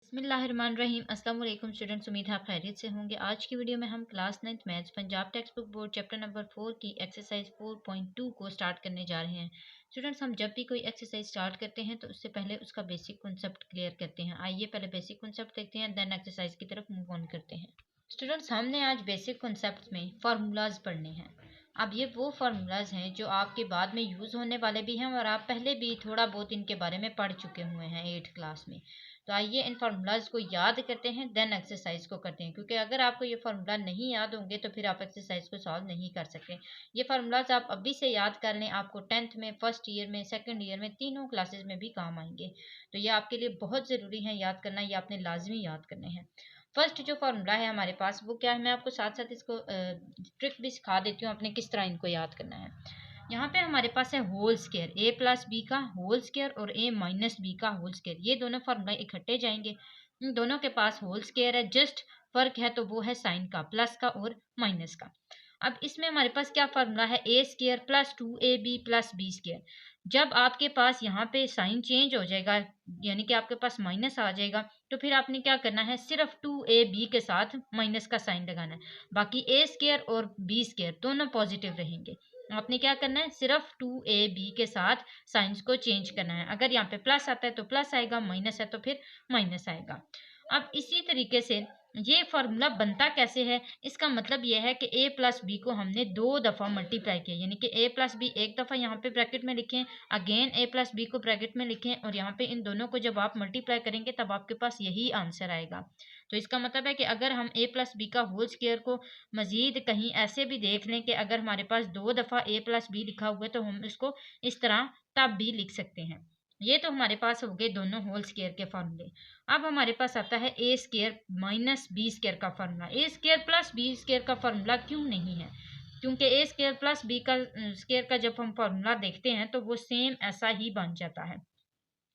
बिस्मिल्लाहिर्रहमानिर्रहीम। अस्सलाम वालेकुम स्टूडेंट्स, उम्मीद है आप खैरियत से होंगे। आज की वीडियो में हम class 9th maths Punjab text book board chapter number 4 की एक्सरसाइज 4.2 को स्टार्ट करने जा रहे हैं। स्टूडेंट्स, हम जब भी कोई एक्सरसाइज स्टार्ट करते हैं तो उससे पहले उसका बेसिक कॉन्सेप्ट क्लियर करते हैं। आइए पहले बेसिक कॉन्सेप्ट देखते हैं, देन एक्सरसाइज की तरफ मूव ऑन करते हैं। स्टूडेंट्स, हमने आज बेसिक कॉन्सेप्ट में फार्मूलाज पढ़ने हैं। अब ये वो फार्मूलाज हैं जो आपके बाद में यूज़ होने वाले भी हैं और आप पहले भी थोड़ा बहुत इनके बारे में पढ़ चुके हुए हैं 8th क्लास में। तो आइए इन फार्मूलाज को याद करते हैं, देन एक्सरसाइज को करते हैं, क्योंकि अगर आपको ये फार्मूला नहीं याद होंगे तो फिर आप एक्सरसाइज को सॉल्व नहीं कर सकते। ये फार्मूलाज आप अभी से याद कर लें, आपको 10th में, फर्स्ट ईयर में, सेकंड ईयर में, तीनों क्लासेस में भी काम आएंगे। तो ये आपके लिए बहुत ज़रूरी है याद करना, ये आपने लाजमी याद करने हैं। फर्स्ट जो फार्मूला है हमारे पास वो क्या है, मैं आपको साथ साथ इसको ट्रिक भी सिखा देती हूँ अपने किस तरह इनको याद करना है। यहाँ पे हमारे पास है होल स्केयर, ए प्लस बी का होल स्केयर और ए माइनस बी का होल स्केयर। ये दोनों फार्मूला इकट्ठे जाएंगे, इन दोनों के पास होल स्केयर है, जस्ट फर्क है तो वो है साइन का, प्लस का और माइनस का। अब इसमें हमारे पास क्या फार्मूला है, A square plus 2ab plus B square. जब आपके पास यहाँ पे साइन चेंज हो जाएगा, यानी कि आपके पास माइनस आ जाएगा, तो फिर आपने क्या करना है, सिर्फ 2ab के साथ माइनस का साइन लगाना है। बाकी ए स्केयर और बी स्केयर दोनों पॉजिटिव रहेंगे। आपने क्या करना है, सिर्फ 2ab के साथ साइंस को चेंज करना है। अगर यहाँ पे प्लस आता है तो प्लस आएगा, माइनस है तो फिर माइनस आएगा। अब इसी तरीके से ये फार्मूला बनता कैसे है, इसका मतलब यह है कि a प्लस बी को हमने 2 दफ़ा मल्टीप्लाई किया, यानी कि a प्लस बी एक दफ़ा यहाँ पे ब्रैकेट में लिखें, अगेन a प्लस बी को ब्रैकेट में लिखें, और यहाँ पे इन दोनों को जब आप मल्टीप्लाई करेंगे तब आपके पास यही आंसर आएगा। तो इसका मतलब है कि अगर हम a प्लस बी का होल स्क्वायर को मजीद कहीं ऐसे भी देख लें कि अगर हमारे पास 2 दफ़ा a प्लस बी लिखा हुआ है तो हम इसको इस तरह तब भी लिख सकते हैं। ये तो हमारे पास हो गए दोनों होल स्क्वायर के फार्मूले। अब हमारे पास आता है ए स्क्वायर माइनस बी स्क्वायर का फार्मूला। ए स्क्वायर प्लस बी स्क्वायर का फार्मूला क्यों नहीं है, क्योंकि ए स्क्वायर प्लस बी का स्क्वायर का जब हम फार्मूला देखते हैं तो वो सेम ऐसा ही बन जाता है।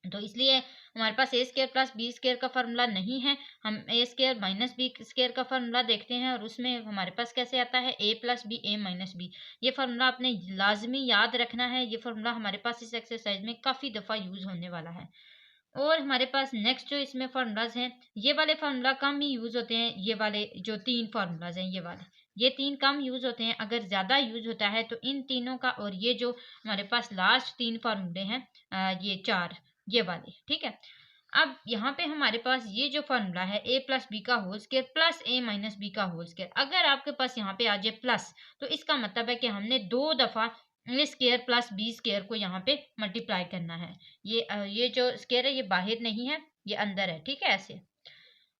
तो इसलिए हमारे पास ए स्क्वायर प्लस बी स्क्वायर का फार्मूला नहीं है। हम ए स्क्वायर माइनस बी स्क्वायर का फार्मूला देखते हैं और उसमें हमारे पास कैसे आता है, ए प्लस बी ए माइनस बी। ये फार्मूला आपने लाजमी याद रखना है। ये फार्मूला हमारे पास इस एक्सरसाइज में काफ़ी दफ़ा यूज़ होने वाला है। और हमारे पास नेक्स्ट जो इसमें फार्मूलाज हैं, ये वाले फार्मूला कम ही यूज़ होते हैं। ये वाले जो 3 फार्मूलाज हैं, ये 3 कम यूज़ होते हैं। अगर ज़्यादा यूज़ होता है तो इन तीनों का, और ये जो हमारे पास लास्ट 3 फार्मूले हैं, ये 4, ये वाले, ठीक है। अब यहाँ पे हमारे पास ये जो फार्मूला है, ए प्लस बी का होल स्क्वायर प्लस ए माइनस बी का होल स्क्वायर, अगर आपके पास यहाँ पे आ जाए प्लस, तो इसका मतलब है कि हमने 2 दफ़ा ए स्क्वायर प्लस बी स्क्वायर को यहाँ पे मल्टीप्लाई करना है। ये जो स्क्वायर है ये बाहर नहीं है, ये अंदर है, ठीक है, ऐसे।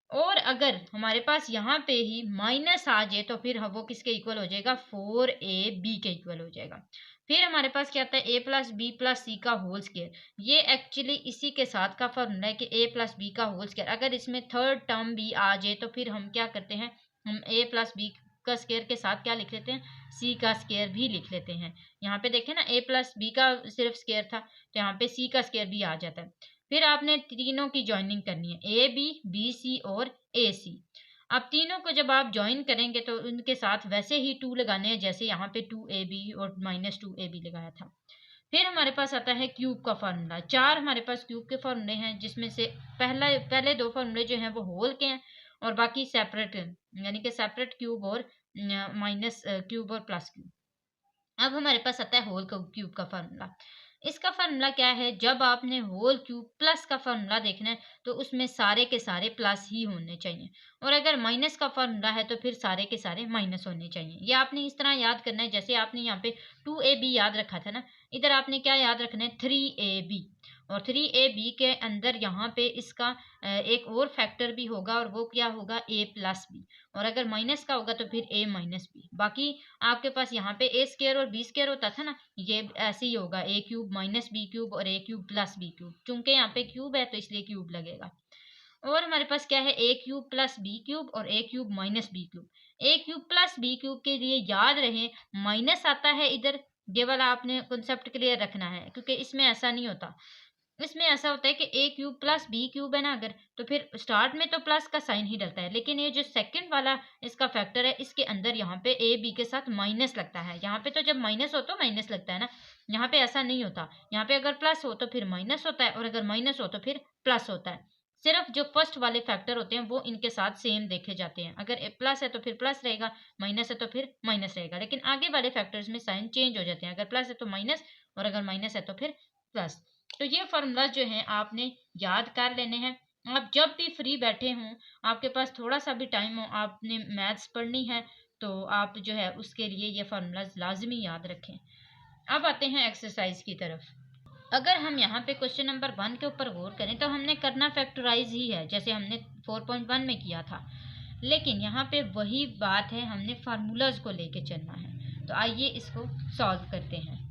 और अगर हमारे पास यहाँ पे ही माइनस आ जाए तो फिर वो किसके इक्वल हो जाएगा, 4ab के इक्वल हो जाएगा। फिर हमारे पास क्या आता है, ए प्लस बी प्लस सी का होल स्क्वायर। ये एक्चुअली इसी के साथ का फॉर्मूला है कि ए प्लस बी का होल स्क्वायर। अगर इसमें थर्ड टर्म भी आ जाए तो फिर हम क्या करते हैं, हम ए प्लस बी का स्क्वायर के साथ क्या लिख लेते हैं, सी का स्क्वायर भी लिख लेते हैं। यहाँ पे देखें ना, ए प्लस बी का सिर्फ स्क्वायर था तो यहाँ पे सी का स्क्वायर भी आ जाता है। फिर आपने तीनों की जॉइनिंग करनी है, ए बी, बी सी और ए सी। अब तीनों को जब आप ज्वाइन करेंगे तो उनके साथ वैसे ही 2 लगाने हैं जैसे यहाँ पे 2ab और माइनस 2ab लगाया था। फिर हमारे पास आता है क्यूब का फार्मूला। 4 हमारे पास क्यूब के फार्मूले हैं, जिसमें से पहले 2 फार्मूले जो हैं वो होल के हैं और बाकी सेपरेट, यानी कि सेपरेट क्यूब और माइनस क्यूब और प्लस क्यूब। अब हमारे पास आता है होल क्यूब का फार्मूला। इसका फार्मूला क्या है, जब आपने होल क्यूब प्लस का फार्मूला देखना है तो उसमें सारे के सारे प्लस ही होने चाहिए, और अगर माइनस का फार्मूला है तो फिर सारे के सारे माइनस होने चाहिए। ये आपने इस तरह याद करना है, जैसे आपने यहाँ पे 2ab याद रखा था ना, इधर आपने क्या याद रखना है, 3ab। और 3ab के अंदर यहाँ पे इसका एक और फैक्टर भी होगा और वो क्या होगा, a प्लस बी। और अगर माइनस का होगा तो फिर a माइनस बी। बाकी आपके पास यहाँ पे ए स्क्वायर और बी स्क्वायर होता था ना, ये ऐसे ही होगा, ए क्यूब माइनस बी क्यूब और ए क्यूब प्लस बी क्यूब। चूंकि यहाँ पे क्यूब है तो इसलिए क्यूब लगेगा। और हमारे पास क्या है, ए क्यूब प्लस बी क्यूब और ए क्यूब माइनस बी क्यूब। ए क्यूब प्लस बी क्यूब के लिए याद रहे, माइनस आता है इधर, ये वाला आपने कॉन्सेप्ट क्लियर रखना है, क्योंकि इसमें ऐसा नहीं होता। इसमें ऐसा होता है कि ए क्यूब प्लस बी क्यूब है ना, अगर तो फिर स्टार्ट में तो प्लस का साइन ही डलता है, लेकिन ये जो सेकंड वाला इसका फैक्टर है, इसके अंदर यहाँ पे ए बी के साथ माइनस लगता है। यहाँ पे तो जब माइनस हो तो माइनस लगता है ना, यहाँ पे ऐसा नहीं होता। यहाँ पे अगर प्लस हो तो फिर माइनस होता है और अगर माइनस हो तो फिर प्लस होता है। सिर्फ जो फर्स्ट वाले फैक्टर होते हैं वो इनके साथ सेम देखे जाते हैं। अगर प्लस है तो फिर प्लस रहेगा, माइनस है तो फिर माइनस रहेगा, लेकिन आगे वाले फैक्टर्स में साइन चेंज हो जाते हैं। अगर प्लस है तो माइनस, और अगर माइनस है तो फिर प्लस। तो ये फार्मूला जो है आपने याद कर लेने हैं। आप जब भी फ्री बैठे हों, आपके पास थोड़ा सा भी टाइम हो, आपने मैथ्स पढ़नी है, तो आप जो है उसके लिए ये फार्मूलाज लाजमी याद रखें। अब आते हैं एक्सरसाइज की तरफ। अगर हम यहाँ पे क्वेश्चन नंबर 1 के ऊपर गौर करें तो हमने करना फैक्टराइज ही है, जैसे हमने 4.1 में किया था, लेकिन यहाँ पे वही बात है, हमने फार्मूलाज को लेके चलना है। तो आइए इसको सॉल्व करते हैं।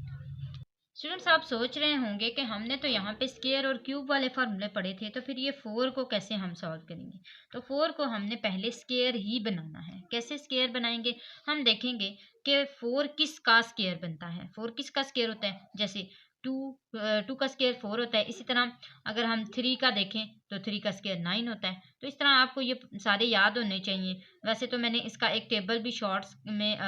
स्टूडेंट्स, आप सोच रहे होंगे कि हमने तो यहाँ पे स्क्वायर और क्यूब वाले फार्मूले पढ़े थे, तो फिर ये 4 को कैसे हम सॉल्व करेंगे। तो 4 को हमने पहले स्क्वायर ही बनाना है। कैसे स्क्वायर बनाएंगे, हम देखेंगे कि 4 किस का स्क्वायर बनता है। 4 किस का स्क्वायर होता है, जैसे 2 का स्क्वायर 4 होता है। इसी तरह अगर हम 3 का देखें तो 3 का स्क्वायर 9 होता है। तो इस तरह आपको ये सारे याद होने चाहिए। वैसे तो मैंने इसका एक टेबल भी शॉर्ट्स में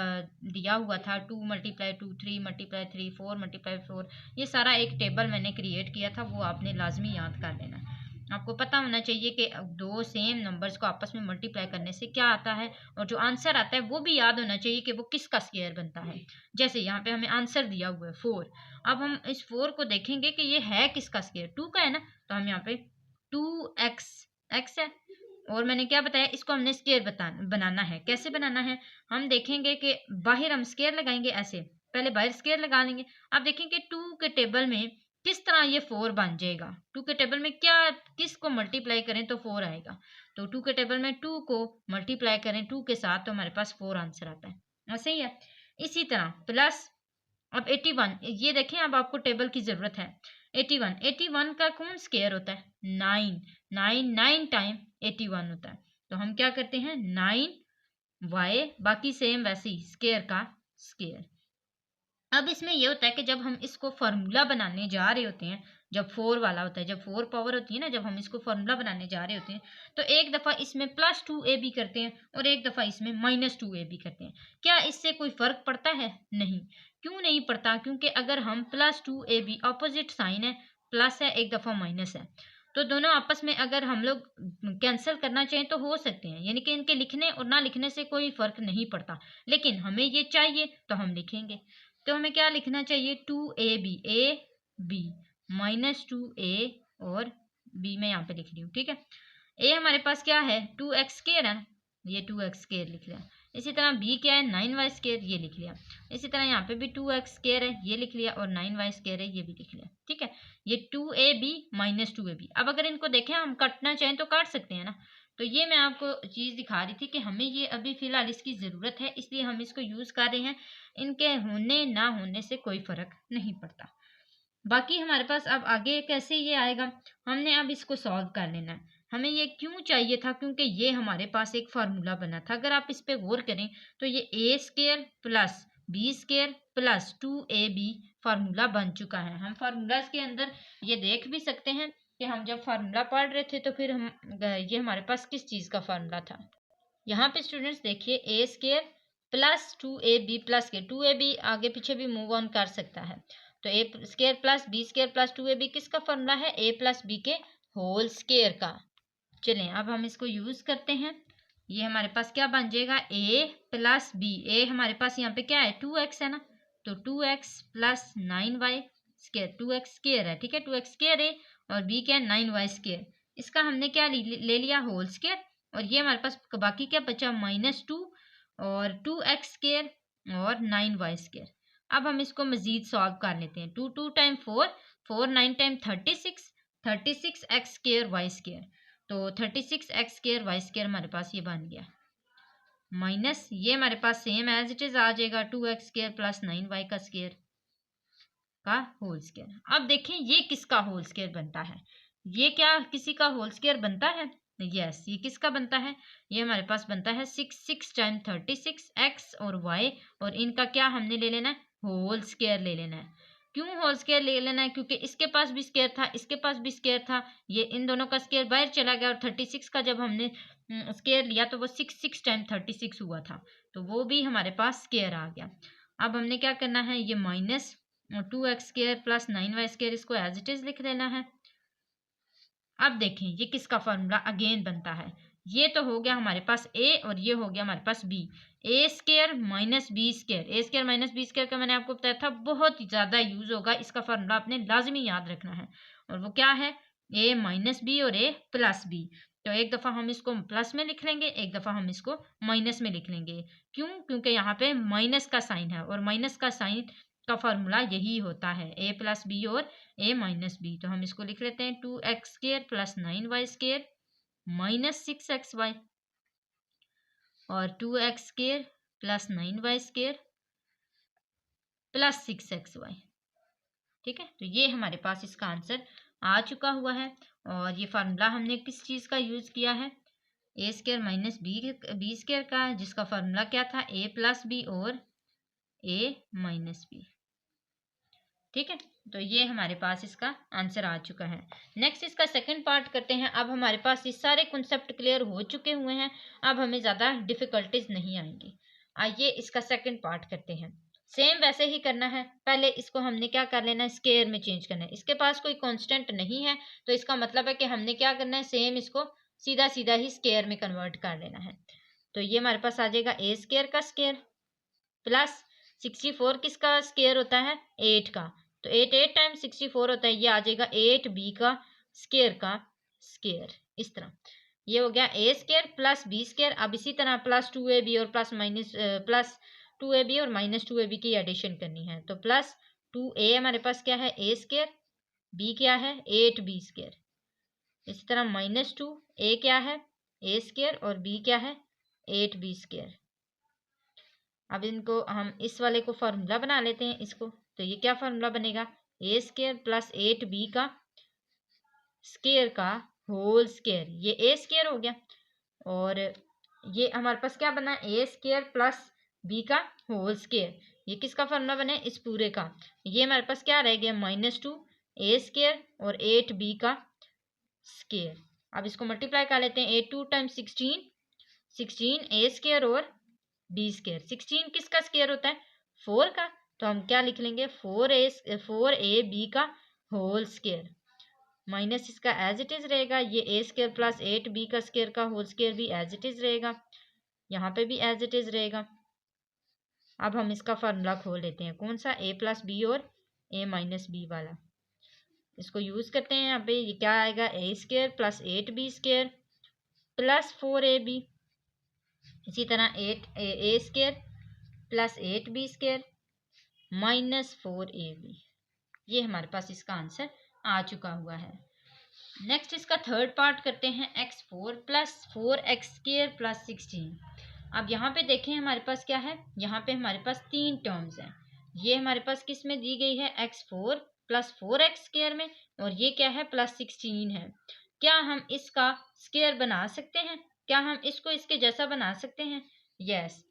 दिया हुआ था, 2 × 2 3 × 3 4 × 4, ये सारा एक टेबल मैंने क्रिएट किया था, वो आपने लाजमी याद कर लेना। आपको पता होना चाहिए कि दो सेम नंबर्स को आपस में मल्टीप्लाई करने से क्या आता है, और जो आंसर आता है वो भी याद होना चाहिए कि वो किसका स्क्वायर बनता है। जैसे यहाँ पे हमें आंसर दिया हुआ है 4। अब हम इस 4 को देखेंगे कि ये है किसका स्क्वायर, 2 का है ना, तो हम यहाँ पे 2x, x है, और मैंने क्या बताया, इसको हमने स्क्वायर बनाना है। कैसे बनाना है, हम देखेंगे कि बाहर हम स्क्वायर लगाएंगे, ऐसे पहले बाहर स्क्वायर लगा लेंगे। अब देखेंगे 2 के टेबल में किस तरह ये 4 बन जाएगा। 2 के टेबल में क्या, किस को मल्टीप्लाई करें तो 4 आएगा। तो 2 के टेबल में 2 को मल्टीप्लाई करें 2 के साथ, तो हमारे पास 4 आंसर आता है। ऐसे ही है। इसी तरह प्लस, अब 81, ये देखें, अब आपको टेबल की जरूरत है। 81 का कौन स्क्वायर होता है, 9 टाइम 81 होता है। तो हम क्या करते हैं, 9y, बाकी सेम वैसे ही स्क्वायर का स्क्वायर। अब इसमें यह होता है कि जब हम इसको फार्मूला बनाने जा रहे होते हैं, जब 4 वाला होता है, जब 4 पावर होती है ना, जब हम इसको फार्मूला बनाने जा रहे होते हैं, तो एक दफ़ा इसमें +2ab करते हैं और एक दफ़ा इसमें -2ab करते हैं। क्या इससे कोई फ़र्क पड़ता है, नहीं। क्यों नहीं पड़ता, क्योंकि अगर हम +2ab, अपोजिट साइन है, प्लस है, एक दफ़ा माइनस है, तो दोनों आपस में अगर हम लोग कैंसिल करना चाहें तो हो सकते हैं, यानी कि इनके लिखने और ना लिखने से कोई फ़र्क नहीं पड़ता, लेकिन हमें ये चाहिए तो हम लिखेंगे। तो हमें क्या लिखना चाहिए, 2ab, ए बी, -2a, और b मैं यहाँ पे लिख रही हूँ, ठीक है। a हमारे पास क्या है, 2x² है, ये 2x² लिख लिया। इसी तरह b क्या है, 9y², ये लिख लिया। इसी तरह यहाँ पे भी 2x² है, ये लिख लिया, और 9y² है, ये भी लिख लिया, ठीक है। ये 2ab -2ab। अब अगर इनको देखें, हम काटना चाहें तो काट सकते हैं ना। तो ये मैं आपको चीज़ दिखा रही थी कि हमें ये अभी फ़िलहाल इसकी ज़रूरत है, इसलिए हम इसको यूज़ कर रहे हैं। इनके होने ना होने से कोई फ़र्क नहीं पड़ता। बाकी हमारे पास अब आगे कैसे ये आएगा, हमने अब इसको सॉल्व कर लेना है। हमें ये क्यों चाहिए था, क्योंकि ये हमारे पास एक फार्मूला बना था। अगर आप इस पे गौर करें तो ये a² + b² + 2ab फार्मूला बन चुका है। हम फार्मूलाज के अंदर ये देख भी सकते हैं कि हम जब फार्मूला पढ़ रहे थे तो फिर हम ये हमारे पास किस चीज़ का फार्मूला था। यहाँ पे स्टूडेंट्स देखिए, a² + 2ab + के 2ab आगे पीछे भी मूव ऑन कर सकता है। तो a² + b² + 2ab किसका फार्मूला है, a + b के होल स्क्वायर का। चलें अब हम इसको यूज़ करते हैं। ये हमारे पास क्या बन जाएगा, a + b। a हमारे पास यहाँ पे क्या है, 2x है ना, तो 2x + 9y², 2x² है, ठीक है, 2x² है, और b क्या है, 9y²। इसका हमने क्या ले लिया, होल स्क्वायर, और ये हमारे पास बाकी क्या बचा, -2 और 2x² और 9y²। अब हम इसको मजीद सॉल्व कर लेते हैं। 2 टाइम 4, 4 9 टाइम 36, 36x² y²। तो 36x² y² हमारे पास ये बन गया, माइनस ये हमारे पास सेम एज इट इज आ जाएगा, 2x² + 9y² का होल स्क्वायर। अब देखें ये किसका होल स्क्वायर बनता है, ये क्या किसी का होल स्क्वायर बनता है, यस। ये किसका बनता है, ये हमारे पास बनता है 6 टाइम 36 x और y, और इनका क्या हमने ले लेना है, होल स्क्वायर ले लेना है। क्यों होल स्क्वायर ले लेना है, क्योंकि इसके पास भी स्क्वायर था, इसके पास भी स्क्वायर था, ये इन दोनों का स्क्वायर बाहर चला गया, और 36 का जब हमने स्क्वायर लिया तो वो 6 टाइम 36 हुआ था, तो वो भी हमारे पास स्क्वायर आ गया। अब हमने क्या करना है, ये माइनस 2x² + 9y², इसको एज इट इज लिख देना है। अब देखें ये किसका फॉर्मूला अगेन बनता है। ये तो हो गया हमारे पास ए और ये हो गया हमारे पास बी। ए स्केयर माइनस बी स्केयर, ए स्केयर माइनस बी स्केयर का मैंने आपको बताया था बहुत ही ज़्यादा यूज होगा, इसका फॉर्मूला आपने लाजमी याद रखना है। और वो क्या है, ए माइनस बी और ए प्लस बी। तो एक दफ़ा हम इसको प्लस में लिख लेंगे, एक दफ़ा हम इसको माइनस में लिख लेंगे। क्यों? क्योंकि यहाँ पे माइनस का साइन है और माइनस का साइन का फॉर्मूला यही होता है, ए प्लस बी और ए माइनस बी। तो हम इसको लिख लेते हैं 2x square plus 9y square minus 6xy और 2x square plus 9y square plus 6xy। ठीक है, तो ये हमारे पास इसका आंसर आ चुका हुआ है। और ये फार्मूला हमने किस चीज़ का यूज़ किया है, A square minus B square का, जिसका फार्मूला क्या था, ए प्लस बी और ए माइनस बी। ठीक है, तो ये हमारे पास इसका आंसर आ चुका है। नेक्स्ट इसका सेकंड पार्ट करते हैं। अब हमारे पास ये सारे कॉन्सेप्ट क्लियर हो चुके हुए हैं, अब हमें ज़्यादा डिफ़िकल्टीज नहीं आएंगी। आइए इसका सेकंड पार्ट करते हैं। सेम वैसे ही करना है, पहले इसको हमने क्या कर लेना है, स्केयर में चेंज करना है। इसके पास कोई कांस्टेंट नहीं है तो इसका मतलब है कि हमने क्या करना है, सेम इसको सीधा सीधा ही स्केयर में कन्वर्ट कर लेना है। तो ये हमारे पास आ जाएगा ए स्केयर का स्केयर प्लस 64 किसका स्केयर होता है, 8 का। तो 8 टाइम्स 64 होता है, ये आ जाएगा 8b का स्केयर। इस तरह ये हो गया ए स्केयर प्लस बी स्केयर। अब इसी तरह प्लस 2ab और प्लस 2ab और माइनस 2ab की एडिशन करनी है। तो प्लस 2a हमारे पास क्या है, ए स्केयर, बी क्या है 8b स्केयर। इसी तरह माइनस 2a क्या है, ए स्केयर और b क्या है 8b स्केयर। अब इनको हम इस वाले को फार्मूला बना लेते हैं इसको। तो ये क्या फार्मूला बनेगा, ए स्केयर प्लस 8b का स्केयर का होल स्केयर। ये ए स्केयर हो गया और ये हमारे पास क्या बना, ए स्केयर प्लस बी का होल स्केयर। ये किसका फार्मूला बना है, इस पूरे का। ये हमारे पास क्या रह गया, माइनस 2 ए स्केयर और 8b का स्केयर। अब इसको मल्टीप्लाई कर लेते हैं, 8 2 टाइम्स 16 ए स्केयर और बी स्केयर। 16 किसका स्केयर होता है, 4 का। तो हम क्या लिख लेंगे, 4ab का होल स्केयर माइनस इसका एज इट इज रहेगा, ये ए स्केयर प्लस 8b का स्केयर का होल स्केयर भी एज इट इज रहेगा, यहाँ पे भी एज इट इज रहेगा। अब हम इसका फार्मूला खोल लेते हैं, कौन सा, ए प्लस बी और ए माइनस बी वाला। इसको यूज करते हैं। यहाँ पे ये क्या आएगा, A square plus 8b square plus 4ab। इसी तरह A square plus 8b square minus 4ab। ये हमारे पास इसका आंसर आ चुका हुआ है। नेक्स्ट इसका थर्ड पार्ट करते हैं, x4 plus 4x square plus 16। अब यहाँ पे देखें हमारे पास क्या है, यहाँ पे हमारे पास तीन टर्म्स हैं। ये हमारे पास किस में दी गई है, x4 प्लस 4x स्केयर में, और ये क्या है, प्लस 16 है। क्या हम इसका स्केयर बना सकते हैं, क्या हम इसको इसके जैसा बना सकते हैं, यस।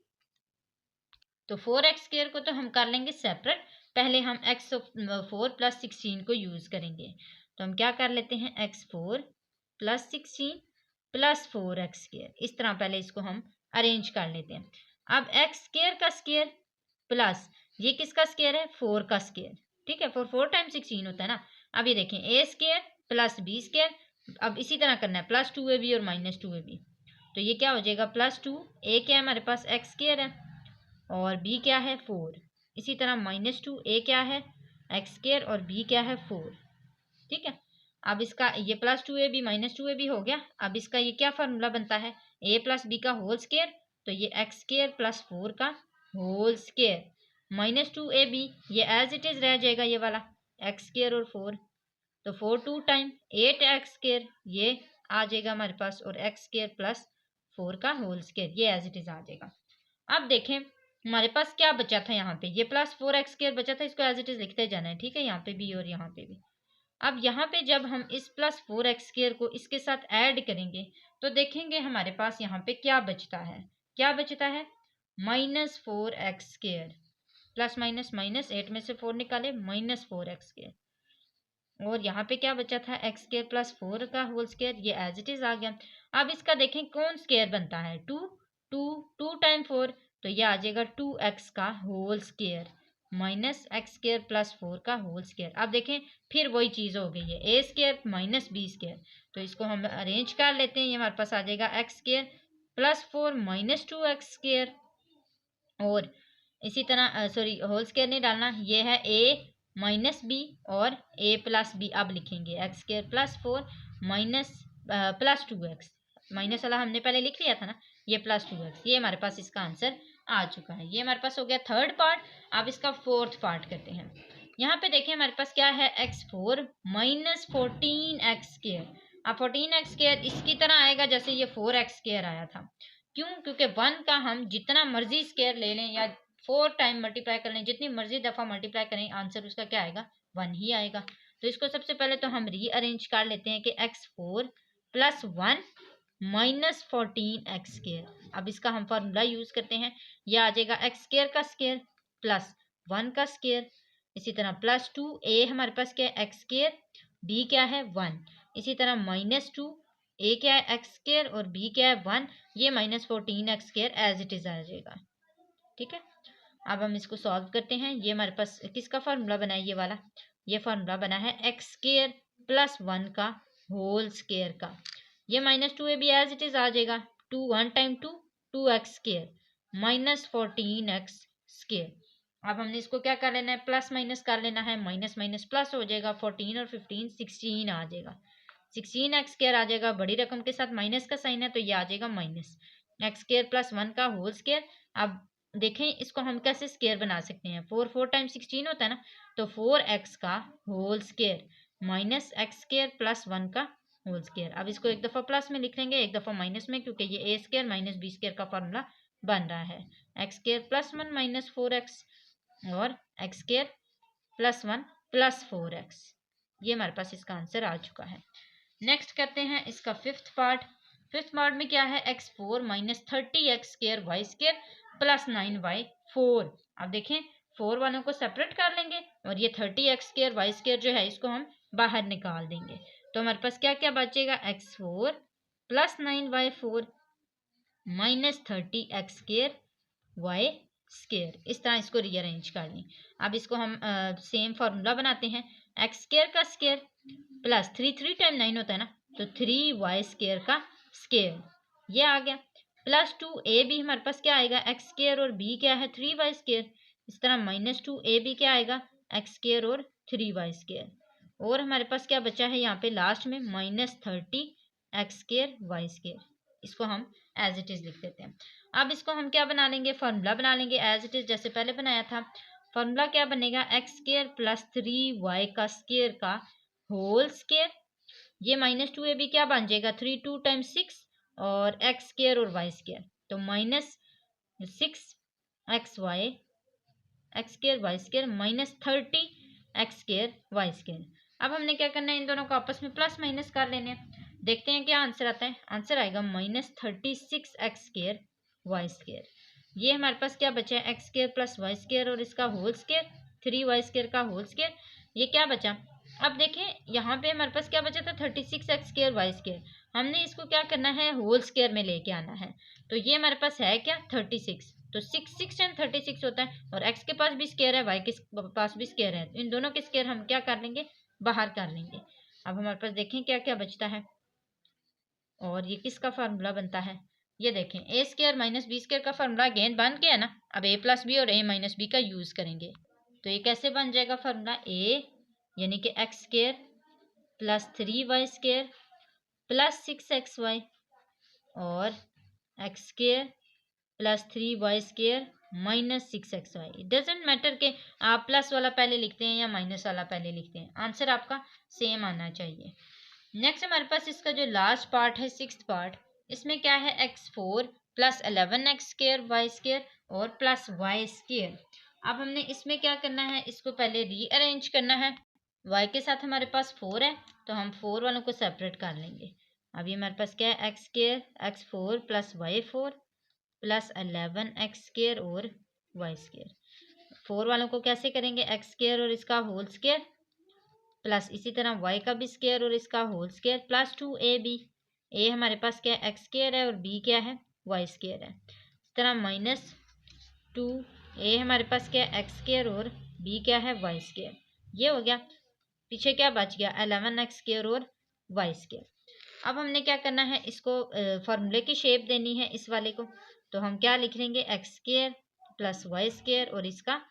तो 4x स्केयर को तो हम कर लेंगे सेपरेट, पहले हम x4 प्लस 16 को यूज़ करेंगे। तो हम क्या कर लेते हैं, x4 plus 16 plus 4x square. इस तरह पहले इसको हम अरेंज कर लेते हैं। अब x स्केयर का स्केयर प्लस ये किसका स्केयर है, 4 का स्केयर। ठीक है, 4 टाइम्स 16 होता है ना। अब ये देखें, ए स्केयर प्लस बी स्केयर। अब इसी तरह करना है, प्लस 2ab और माइनस 2ab। तो ये क्या हो जाएगा, प्लस 2, ए क्या है हमारे पास, x स्केयर है और b क्या है 4। इसी तरह माइनस 2, ए क्या है x स्केयर और b क्या है 4। ठीक है, अब इसका ये प्लस 2ab माइनस 2ab हो गया। अब इसका ये क्या फार्मूला बनता है, a प्लस बी का होल स्केयर। तो ये x स्केयर प्लस 4 का होल स्केयर माइनस 2ab, ये एज इट इज रह जाएगा ये वाला x स्केयर और 4। तो 4 2 टाइम 8x स्केयर, ये आ जाएगा हमारे पास, और x स्केयर प्लस 4 का होल स्केयर, ये एज इट इज आ जाएगा। अब देखें हमारे पास क्या बचा था, यहाँ पे ये प्लस 4x स्केयर बचा था, इसको एज इट इज लिखते जाना है। ठीक है, यहाँ पे भी और यहाँ पे भी। अब यहाँ पे जब हम इस प्लस 4x स्केयर को इसके साथ ऐड करेंगे तो देखेंगे हमारे पास यहाँ पे क्या बचता है, क्या बचता है, minus 4x square. Plus minus minus, 8 में से 4 निकाले, माइनस 4x स्केयर। और यहाँ पे क्या बचा था, x स्केयर प्लस 4 का होल स्केयर, ये एज इट इज आ गया। अब इसका देखें कौन स्केयर बनता है, 2 टाइम 4, तो ये आ जाएगा 2x का whole square minus X square plus 4 का होल स्क्र। अब देखें फिर वही चीज़ हो गई है, ए स्क्र माइनस बी स्क्र। तो इसको हम अरेंज कर लेते हैं। ये हमारे पास आ जाएगा x square plus 4 minus 2 x square, और इसी तरह सॉरी होल स्क्वायर नहीं डालना, ये है ए माइनस बी और ए प्लस बी। अब लिखेंगे X square plus 4 minus plus 2x, minus वाला हमने पहले लिख लिया था ना, ये प्लस 2x। ये हमारे पास इसका आंसर आ चुका है। ये हमारे पास हो गया थर्ड पार्ट। अब इसका फोर्थ पार्ट करते हैं। यहाँ पे देखिए हमारे पास क्या है, x4 माइनस 14x²। अब 14x² इसकी तरह आएगा जैसे ये 4x² आया था। क्यों? क्योंकि 1 का हम जितना मर्जी स्क्वायर ले लें या 4 टाइम मल्टीप्लाई कर लें, जितनी मर्जी दफ़ा मल्टीप्लाई करें, आंसर उसका क्या आएगा, 1 ही आएगा। तो इसको सबसे पहले तो हम रीअरेंज कर लेते हैं कि x4 प्लस 1 माइनस 14x²। अब इसका हम फार्मूला यूज़ करते हैं। यह आ जाएगा x² का स्क्वायर प्लस 1 का स्क्वायर, इसी तरह प्लस 2, ए हमारे पास क्या है x², बी क्या है 1, इसी तरह माइनस 2, ए क्या है x² और बी क्या है 1, ये minus 14x² as it is आ जाएगा। ठीक है, अब हम इसको सॉल्व करते हैं। ये हमारे पास किसका फार्मूला बना है, ये वाला, ये फार्मूला बना है x² प्लस 1 का होल स्क्वायर का। ये माइनस 2 ए भी एज इट इज़ आ जाएगा, 2 1 टाइम 2 2x² माइनस 14x²। अब हमने इसको क्या कर लेना है, प्लस माइनस कर लेना है, माइनस माइनस प्लस हो जाएगा, 14 और 15 16 आ जाएगा, 16x² आ जाएगा। बड़ी रकम के साथ माइनस का साइन है तो ये आ जाएगा माइनस x² प्लस 1 का होल स्क्वायर। अब देखें इसको हम कैसे स्क्वायर बना सकते हैं, 4 4 टाइम 16 होता है ना, तो 4x का whole square minus x² plus 1 का होल स्क्वायर। अब इसको एक दफ़ा प्लस में लिख लेंगे, एक दफ़ा माइनस में, क्योंकि ये a² माइनस b² का फार्मूला बन रहा है। x² प्लस 1 माइनस 4x और x² प्लस 1 प्लस 4x। ये हमारे पास इसका आंसर आ चुका है। नेक्स्ट करते हैं इसका फिफ्थ पार्ट। फिफ्थ पार्ट में क्या है, x4 minus 30x² y² plus 9y4। अब देखें 4 वालों को सेपरेट कर लेंगे और ये 30x² y² जो है इसको हम बाहर निकाल देंगे। तो हमारे पास क्या क्या बचेगा, x4 plus 9y4 minus 30x² y²। इस तरह इसको रीअरेंज कर लें। अब इसको हम सेम फार्मूला बनाते हैं, x² का स्क्वायर प्लस 3 3 टाइम 9 होता है ना, तो 3y² का स्क्वायर, ये आ गया, प्लस 2 ए बी हमारे पास क्या आएगा, x² और b क्या है 3y²। इस तरह माइनस 2 ए बी क्या आएगा, x² और 3y²। और हमारे पास क्या बचा है यहाँ पे लास्ट में, माइनस 30x² y²। इसको हम एज इट इज़ लिख देते हैं। अब इसको हम क्या बना लेंगे, फार्मूला बना लेंगे एज इट इज़ जैसे पहले बनाया था। फार्मूला क्या बनेगा, x² प्लस 3y का स्क्वायर का होल स्क्वायर, ये माइनस 2 ए बी क्या बन जाएगा, 3 2 टाइम 6 और x² और y², तो minus 6xy x² y² minus 30x² y²। अब हमने क्या करना है, इन दोनों को आपस में प्लस माइनस कर लेने हैं। देखते हैं क्या आंसर आता है। आंसर आएगा माइनस 36x² y²। ये हमारे पास क्या बचा है, x² प्लस y² और इसका होल स्क्वायर 3y² का होल स्क्वायर, ये क्या बचा। अब देखें यहाँ पे हमारे पास क्या बचा था, 36x² y²। हमने इसको क्या करना है, होल स्क्वायर में लेके आना है। तो ये हमारे पास है क्या 36, तो 6 6 टाइम 36 होता है, और x के पास भी स्क्वायर है, y के पास भी स्क्वायर है, तो इन दोनों के स्क्वायर हम क्या कर लेंगे, बाहर कर लेंगे। अब हमारे पास देखें क्या क्या बचता है, और ये किसका फार्मूला बनता है, ये देखें a² माइनस b² का फार्मूला अगेन बन गया ना। अब a प्लस बी और a माइनस बी का यूज़ करेंगे, तो ये कैसे बन जाएगा फार्मूला, a यानी कि x² plus 3y² plus 6xy और x² plus 3y² minus 6xy। It doesn't matter कि आप प्लस वाला पहले लिखते हैं या माइनस वाला पहले लिखते हैं, आंसर आपका सेम आना चाहिए। नेक्स्ट हमारे पास इसका जो लास्ट पार्ट है, सिक्स्थ पार्ट, इसमें क्या है, x4 प्लस 11x² y² और प्लस y²। अब हमने इसमें क्या करना है, इसको पहले रीअरेंज करना है। y के साथ हमारे पास 4 है, तो हम 4 वालों को सेपरेट कर लेंगे। अभी हमारे पास क्या है, x4 plus y4 plus 11x² और y²। 4 वालों को कैसे करेंगे, x² और इसका होल स्क्वायर प्लस इसी तरह y का भी स्क्वायर और इसका whole square plus 2 A B. ए हमारे पास क्या है, x² है और b क्या है, y² है। इस तरह माइनस 2 ए हमारे पास क्या है, x² और बी क्या है वाई स्क्वायर। ये हो गया, पीछे क्या बच गया 11x स्क्वायर और वाई स्क्वायर। अब हमने क्या करना है, इसको फॉर्मूले की शेप देनी है इस वाले को, तो हम क्या लिख लेंगे X square plus Y square और इसका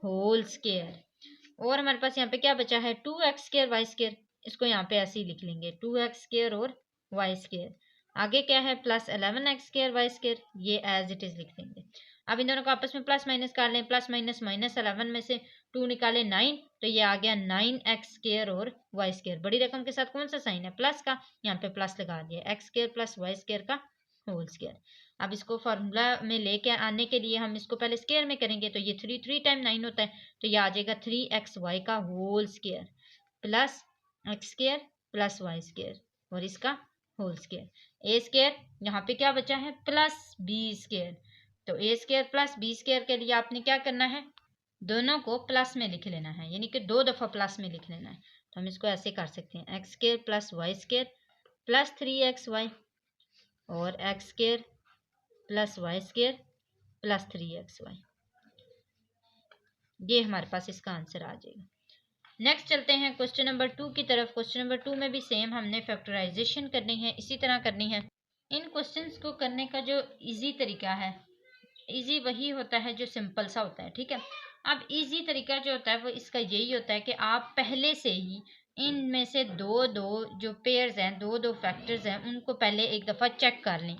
होल स्क्वायर। और हमारे पास यहाँ पे क्या बचा है 2x स्क्वायर वाई स्क्वायर, इसको यहाँ पे ऐसे ही लिख लेंगे 2x स्क्वायर और वाई स्क्वायर। आगे क्या है plus 11x square Y square, ये एज इट इज लिख देंगे। अब इन दोनों को आपस में प्लस माइनस कर लें, प्लस माइनस माइनस 11 में से 2 निकाले 9, तो ये आ गया 9x स्क्वायर और वाई स्क्वायर। बड़ी रकम के साथ कौन सा साइन है प्लस का, यहाँ पे प्लस लगा दिया X square plus Y square का होल स्क्वायर। अब इसको फार्मूला में लेके आने के लिए हम इसको पहले स्क्वायर में करेंगे, तो ये 3 टाइम 9 होता है, तो ये आ जाएगा 3xy का whole square plus X square plus Y square और इसका होल स्क्वायर। ए स्क्वायर यहाँ पे क्या बचा है प्लस बी स्क्वायर, तो ए स्क्वायर प्लस बी स्क्वायर के लिए आपने क्या करना है दोनों को प्लस में लिख लेना है, यानी कि 2 दफ़ा प्लस में लिख लेना है। तो हम इसको ऐसे कर सकते हैं X square plus Y square plus 3xy और X square plus Y square plus 3xy। ये हमारे पास इसका आंसर आ जाएगा। नेक्स्ट चलते हैं क्वेश्चन नंबर 2 की तरफ। क्वेश्चन नंबर 2 में भी सेम हमने फैक्टराइजेशन करनी है, इसी तरह करनी है। इन क्वेश्चंस को करने का जो इजी तरीका है, इजी वही होता है जो सिंपल सा होता है, ठीक है। अब इजी तरीका जो होता है वो इसका यही होता है कि आप पहले से ही इनमें से दो दो जो पेयर्स हैं, दो दो फैक्टर्स हैं, उनको पहले एक दफ़ा चेक कर लें।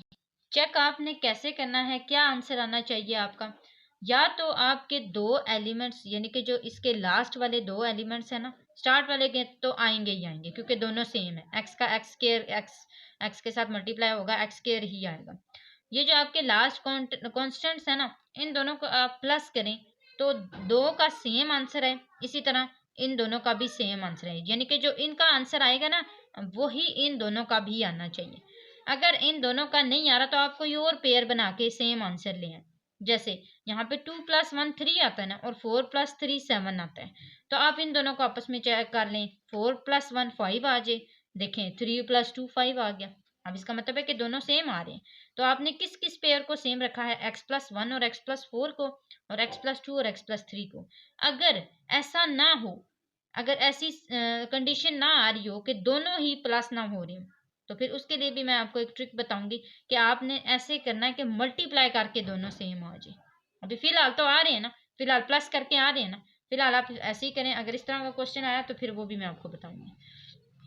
चेक आपने कैसे करना है, क्या आंसर आना चाहिए आपका, या तो आपके दो एलिमेंट्स यानी कि जो इसके लास्ट वाले दो एलिमेंट्स है ना, स्टार्ट वाले के तो आएंगे ही आएंगे क्योंकि दोनों सेम है, एक्स का एक्स स्क्वायर एक्स के साथ मल्टीप्लाई होगा, एक्स स्क्वायर ही आएगा। ये जो आपके लास्ट कॉन्स्टेंट्स है ना, इन दोनों को आप प्लस करें तो दो का सेम आंसर है, इसी तरह इन दोनों का भी सेम आंसर है, यानी कि जो इनका आंसर आएगा ना वही इन दोनों का भी आना चाहिए। अगर इन दोनों का नहीं आ रहा तो आप कोई और पेयर बना के सेम आंसर ले आए। जैसे यहाँ पे 2 + 1 3 आता है ना, और 4 + 3 7 आता है, तो आप इन दोनों को आपस में चेक कर लें। 4 + 1 5 आ जाए, देखें 3 + 2 5 आ गया। अब इसका मतलब है कि दोनों सेम आ रहे हैं, तो आपने किस किस पेयर को सेम रखा है, x + 1 और x + 4 को, और x + 2 और x + 3 को। अगर ऐसा ना हो, अगर ऐसी कंडीशन ना आ रही हो कि दोनों ही प्लस ना हो रही हो, तो फिर उसके लिए भी मैं आपको एक ट्रिक बताऊंगी कि आपने ऐसे करना है कि मल्टीप्लाई करके दोनों सेम आ जाए। अभी फिलहाल तो आ रहे हैं ना, फिलहाल प्लस करके आ रहे हैं ना, फिलहाल आप ऐसे ही करें। अगर इस तरह का क्वेश्चन आया तो फिर वो भी मैं आपको बताऊंगी।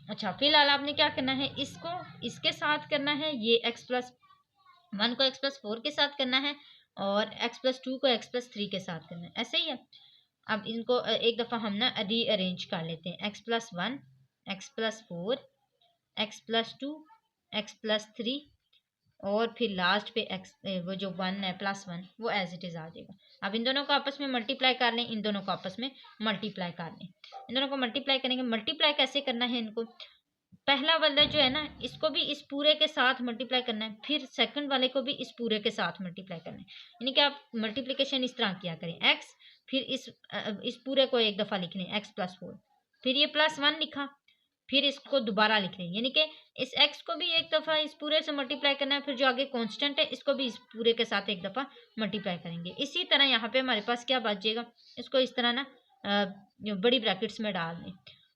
अच्छा, फिलहाल आपने क्या करना है, इसको इसके साथ करना है, ये x + 1 को x + 4 के साथ करना है, और x + 2 को x + 3 के साथ करना है, ऐसे ही है। अब इनको एक दफ़ा हम ना रीअरेंज कर लेते हैं, x + 1 x + 4 x + 2 x + 3 और फिर लास्ट पे x, वो जो 1 है +1 वो एज इट इज़ आ जाएगा। अब इन दोनों को आपस में मल्टीप्लाई कर लें, इन दोनों को आपस में मल्टीप्लाई कर लें। इन दोनों को मल्टीप्लाई करेंगे, मल्टीप्लाई कैसे करना है इनको, पहला वाला जो है ना इसको भी इस पूरे के साथ मल्टीप्लाई करना है, फिर सेकंड वाले को भी इस पूरे के साथ मल्टीप्लाई करना है। यानी कि आप मल्टीप्लिकेशन इस तरह किया करें, x फिर इस पूरे को एक दफ़ा लिख लें x + 4, फिर ये +1 लिखा, फिर इसको दोबारा लिख लें, यानी कि इस x को भी एक दफ़ा इस पूरे से मल्टीप्लाई करना है, फिर जो आगे कांस्टेंट है इसको भी इस पूरे के साथ एक दफ़ा मल्टीप्लाई करेंगे। इसी तरह यहाँ पे हमारे पास क्या बच जाएगा, इसको इस तरह ना बड़ी ब्रैकेट्स में डाल दें।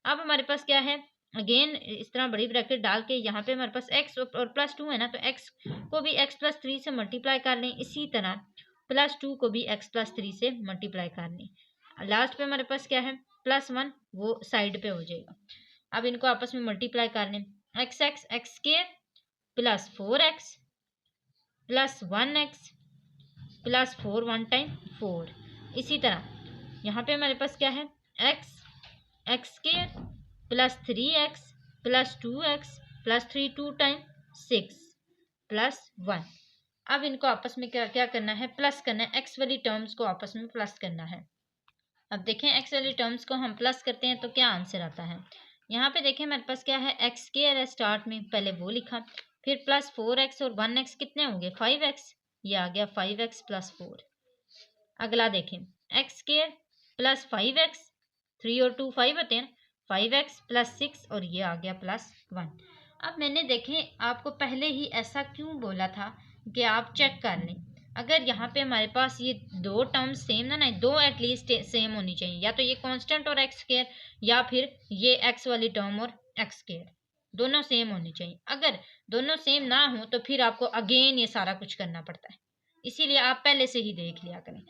अब हमारे पास क्या है, अगेन इस तरह बड़ी ब्रैकेट डाल के यहाँ पे हमारे पास x और +2 है ना, तो x को भी x + 3 से मल्टीप्लाई कर लें, इसी तरह +2 को भी x + 3 से मल्टीप्लाई कर लें। लास्ट पे हमारे पास क्या है +1, वो साइड पे हो जाएगा। अब इनको आपस में मल्टीप्लाई कर लें, x square plus 4x plus 1x plus 4 1 time 4। इसी तरह यहाँ पे हमारे पास क्या है x square plus 3x plus 2x plus 3 2 time 6 plus 1। अब इनको आपस में क्या क्या करना है, प्लस करना है, x वाली टर्म्स को आपस में प्लस करना है। अब देखें x वाली टर्म्स को हम प्लस करते हैं तो क्या आंसर आता है। यहाँ पे देखें हमारे पास क्या है, x स्क्वायर है स्टार्ट में, पहले वो लिखा, फिर प्लस 4x और 1x कितने होंगे 5x, ये आ गया 5x प्लस 4। अगला देखें x स्क्वायर प्लस 5x, 3 और 2 5 होते हैं, 5x प्लस 6 और ये आ गया +1। अब मैंने देखें आपको पहले ही ऐसा क्यों बोला था कि आप चेक कर लें, अगर यहाँ पे हमारे पास ये दो टर्म्स सेम ना, दो एटलीस्ट सेम होनी चाहिए, या तो ये कांस्टेंट और एक्स स्क्वायर, या फिर ये एक्स वाली टर्म और एक्स स्क्वायर, दोनों सेम होनी चाहिए। अगर दोनों सेम ना हो तो फिर आपको अगेन ये सारा कुछ करना पड़ता है, इसीलिए आप पहले से ही देख लिया करें।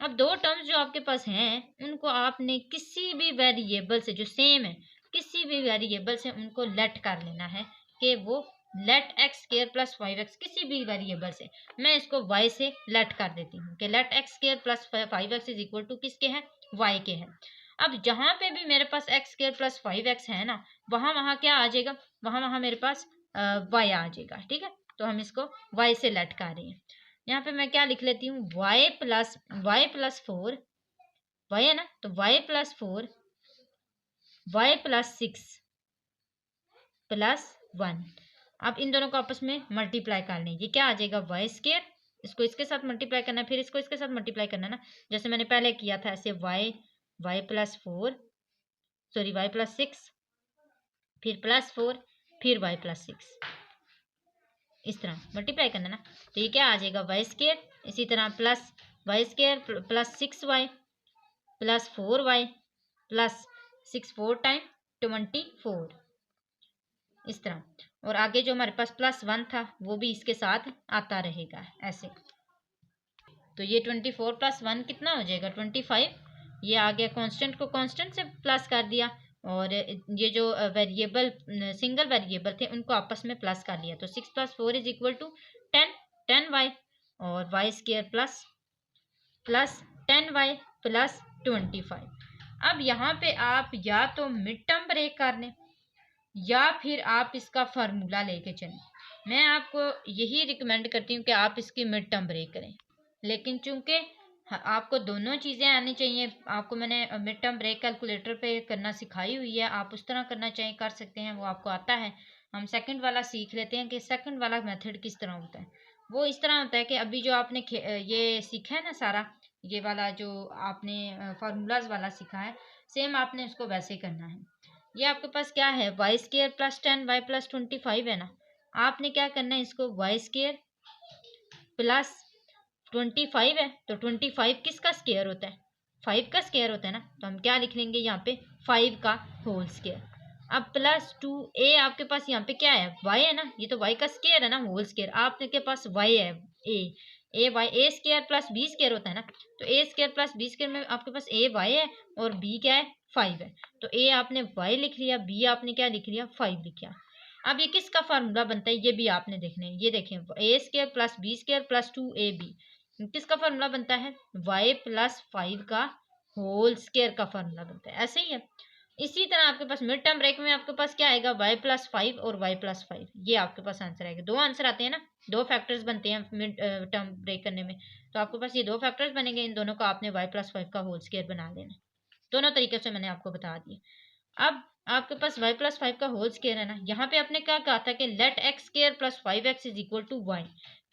अब दो टर्म्स जो आपके पास हैं उनको आपने किसी भी वेरिएबल से जो सेम है, किसी भी वेरिएबल से उनको लेट कर लेना है कि वो late X square plus 5x, किसी भी वेरिएबल से मैं इसको y से लेट कर देती हूँ कि let X square plus 5x is equal to किसके हैं, y के हैं। अब जहाँ पे भी मेरे पास एक्स स्क्वायर प्लस 5x है ना, वहाँ क्या आ जाएगा, वहाँ मेरे पास y आ जाएगा। ठीक है, तो हम इसको y से लेट कर रहे हैं। यहाँ पे मैं क्या लिख लेती हूँ, y प्लस 4, y है ना, तो y plus 4, y plus 6 plus 1। अब इन दोनों को आपस में मल्टीप्लाई कर लें, ये क्या आ जाएगा, वाई स्क्वायर, इसको इसके साथ मल्टीप्लाई करना है, फिर इसको इसके साथ मल्टीप्लाई करना है ना, जैसे मैंने पहले किया था ऐसे, Y plus 4, sorry Y plus 6, फिर प्लस 4, फिर वाई प्लस 6, इस तरह मल्टीप्लाई करना ना। तो ये क्या आ जाएगा, वाई स्क्वायर, इसी तरह plus Y square plus 6y plus 4y plus 6 4 time 24, इस तरह। और आगे जो हमारे पास प्लस 1 था वो भी इसके साथ आता रहेगा ऐसे। तो ये 24 प्लस 1 कितना हो जाएगा, 25। ये आ गया, कांस्टेंट को कांस्टेंट से प्लस कर दिया, और ये जो वेरिएबल सिंगल वेरिएबल थे उनको आपस में प्लस कर लिया। तो 6 plus 4 is equal to 10y, और Y square plus 10y plus 25। अब यहाँ पे आप या तो मिड टर्म ब्रेक कर लें, या फिर आप इसका फार्मूला लेके चलें। मैं आपको यही रिकमेंड करती हूँ कि आप इसकी मिड टर्म ब्रेक करें, लेकिन चूंकि आपको दोनों चीज़ें आनी चाहिए, आपको मैंने मिड टर्म ब्रेक कैलकुलेटर पे करना सिखाई हुई है, आप उस तरह करना चाहें कर सकते हैं, वो आपको आता है। हम सेकंड वाला सीख लेते हैं कि सेकंड वाला मेथड किस तरह होता है। वो इस तरह होता है कि अभी जो आपने ये सीखा है ना सारा, ये वाला जो आपने फार्मूलाज वाला सीखा है, सेम आपने उसको वैसे करना है। ये आपके पास क्या है, Y square plus 10y plus 25 है ना, आपने क्या करना है, इसको वाई स्क्र प्लस 25 है, तो 25 किसका स्क्वायर होता है, 5 का स्क्वायर होता है ना, तो हम क्या लिख लेंगे यहाँ पे 5 का होल स्क्वायर। अब प्लस 2a, आपके पास यहाँ पे क्या है, y है ना, ये तो y का स्क्वायर है ना, होल स्क्वायर। आपके पास y है, a square plus b square होता है ना, तो a square plus b square में आपके पास a y है और b क्या है, 5 है। तो a आपने y लिख लिया, b आपने क्या लिख लिया, 5 लिख लिया। अब ये किसका फार्मूला बनता है, ये भी आपने देखना है। ये देखें, a square plus b square plus 2ab किसका फार्मूला बनता है, y प्लस 5 का होल स्क्वायर का फार्मूला बनता है। ऐसे ही है। इसी तरह आपके पास मिड टर्म ब्रेक में आपके पास क्या आएगा, y प्लस 5 और y प्लस 5, ये आपके पास आंसर आएगा। दो आंसर आते हैं ना, दो फैक्टर्स बनते हैं मिड टर्म ब्रेक करने में, तो आपके पास ये दो फैक्टर्स बनेंगे, इन दोनों को आपने y प्लस 5 का होल स्क्वायर बना लेना। दोनों तरीके से मैंने आपको बता दिए। अब आपके पास y प्लस 5 का होल स्क्वायर है ना, यहाँ पे आपने क्या कहा था कि let X square plus 5x is equal to y।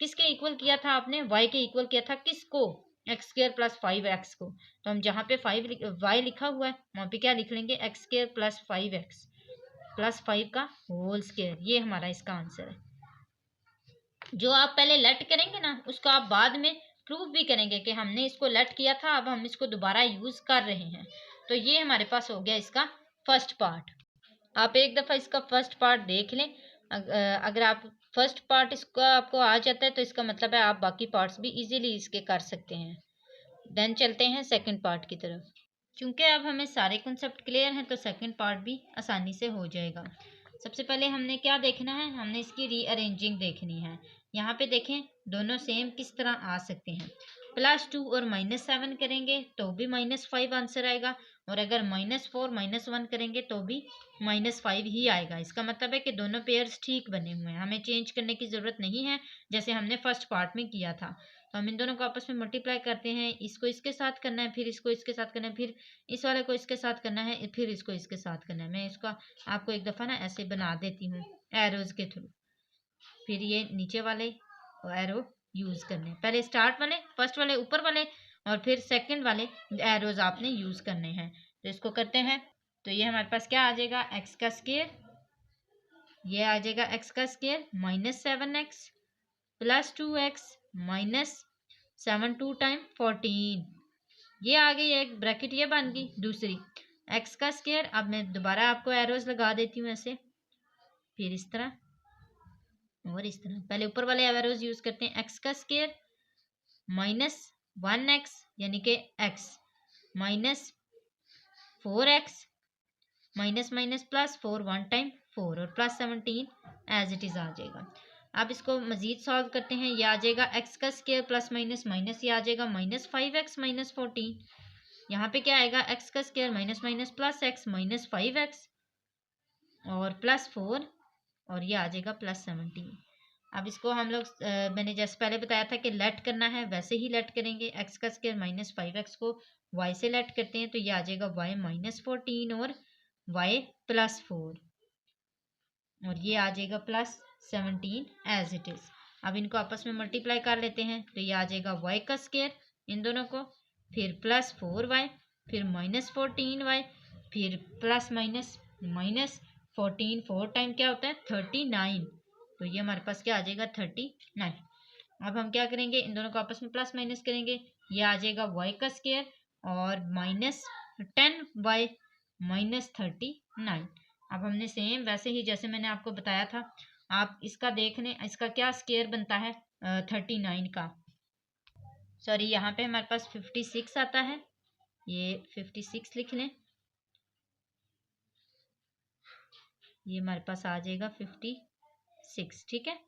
किसके इक्वल किया था आपने, y के इक्वल किया था, किसको, एक्स स्क्वायर प्लस 5x को। तो हम जहाँ पे y लिखा हुआ है वहाँ पे क्या लिख लेंगे, X square plus 5x plus 5 का होल स्क्वायर, ये हमारा इसका आंसर है। जो आप पहले लेट करेंगे ना, उसको आप बाद में प्रूव भी करेंगे कि हमने इसको लेट किया था, अब हम इसको दोबारा यूज कर रहे हैं। तो ये हमारे पास हो गया इसका फर्स्ट पार्ट। आप एक दफ़ा इसका फर्स्ट पार्ट देख लें। अगर आप फर्स्ट पार्ट इसका आपको आ जाता है तो इसका मतलब है आप बाकी पार्ट्स भी इजीली इसके कर सकते हैं। देन चलते हैं सेकंड पार्ट की तरफ। क्योंकि अब हमें सारे कॉन्सेप्ट क्लियर हैं तो सेकंड पार्ट भी आसानी से हो जाएगा। सबसे पहले हमने क्या देखना है, हमने इसकी रीअरेंजिंग देखनी है। यहाँ पे देखें दोनों सेम किस तरह आ सकते हैं। +2 और -7 करेंगे तो भी -5 आंसर आएगा, और अगर -4 -1 करेंगे तो भी -5 ही आएगा। इसका मतलब है कि दोनों पेयर्स ठीक बने हुए हैं, हमें चेंज करने की ज़रूरत नहीं है जैसे हमने फर्स्ट पार्ट में किया था। तो हम इन दोनों को आपस में मल्टीप्लाई करते हैं, इसको इसके साथ करना है, फिर इसको इसके साथ करना है, फिर इस वाले को इसके साथ करना है, फिर इसको इसके साथ करना है। मैं इसका आपको एक दफ़ा ना ऐसे बना देती हूँ एरोज के थ्रू, फिर ये नीचे वाले एरो यूज़ करने हैं। पहले स्टार्ट वाले, फर्स्ट वाले ऊपर वाले, और फिर सेकंड वाले एरोज आपने यूज़ करने हैं। तो इसको करते हैं, तो ये हमारे पास क्या आ जाएगा, एक्स का स्क्वायर, ये आ जाएगा एक्स का स्क्वायर -7x +2x 7 2 टाइम 14, ये आ गई एक ब्रैकेट, ये बन गई दूसरी एक्स का स्क्वायर। अब मैं दोबारा आपको एरोज लगा देती हूँ ऐसे, फिर इस तरह और इस तरह। पहले ऊपर वाले एरोज यूज करते हैं। एक्स का स्क्वायर माइनस 1x यानी कि x minus 4x minus minus plus 4 1 time 4 और प्लस 17 एज इट इज आ जाएगा। अब इसको मजीद सॉल्व करते हैं। यह आ जाएगा एक्स का स्क्वायर प्लस माइनस माइनस, ये आ जाएगा माइनस 5x माइनस 14। यहाँ पे क्या आएगा, एक्स का square minus minus plus x minus 5x और प्लस 4 और ये आ जाएगा प्लस 17। अब इसको हम लोग मैंने जैसे पहले बताया था कि लेट करना है, वैसे ही लेट करेंगे। एक्स का स्क्वायर माइनस 5x को y से लेट करते हैं तो ये आ जाएगा y माइनस 14 और y प्लस 4 और ये आ जाएगा प्लस 17 एज इट इज। अब इनको आपस में मल्टीप्लाई कर लेते हैं तो ये आ जाएगा y का स्क्वायर इन दोनों को, फिर प्लस 4y, फिर माइनस 14y, फिर प्लस माइनस माइनस 14, 4 टाइम क्या होता है 39, तो ये हमारे पास क्या आ जाएगा 39। अब हम क्या करेंगे, इन दोनों को आपस में प्लस माइनस करेंगे, ये आ जाएगा y का स्क्वायर और माइनस 10y माइनस 39। अब हमने सेम वैसे ही जैसे मैंने आपको बताया था, आप इसका देख लें, इसका क्या स्क्वायर बनता है 39 का, सॉरी यहाँ पे हमारे पास 56 आता है, ये 56 लिख लें, ये हमारे पास आ जाएगा 56, ठीक है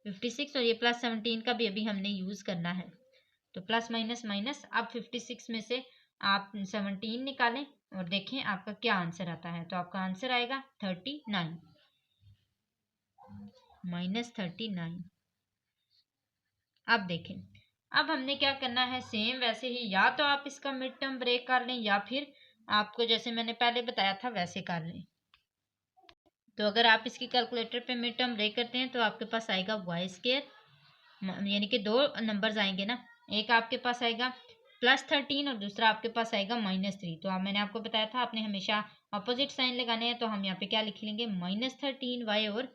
56। और ये प्लस 17 का भी अभी हमने यूज करना है, तो प्लस माइनस माइनस। अब 56 में से आप 17 निकालें और देखें आपका क्या आंसर आता है, तो आपका आंसर आएगा 39 माइनस 39। अब देखें, अब हमने क्या करना है, सेम वैसे ही, या तो आप इसका मिड टर्म ब्रेक कर लें या फिर आपको जैसे मैंने पहले बताया था वैसे कर लें। तो अगर आप इसकी कैलकुलेटर पे मिड टर्म ब्रेक करते हैं तो आपके पास आएगा वाई स्क्वायर, यानी कि दो नंबर्स आएंगे ना, एक आपके पास आएगा प्लस 13 और दूसरा आपके पास आएगा माइनस 3। तो मैंने आपको बताया था आपने हमेशा अपोजिट साइन लगाने हैं, तो हम यहाँ पे क्या लिख लेंगे माइनस 13y और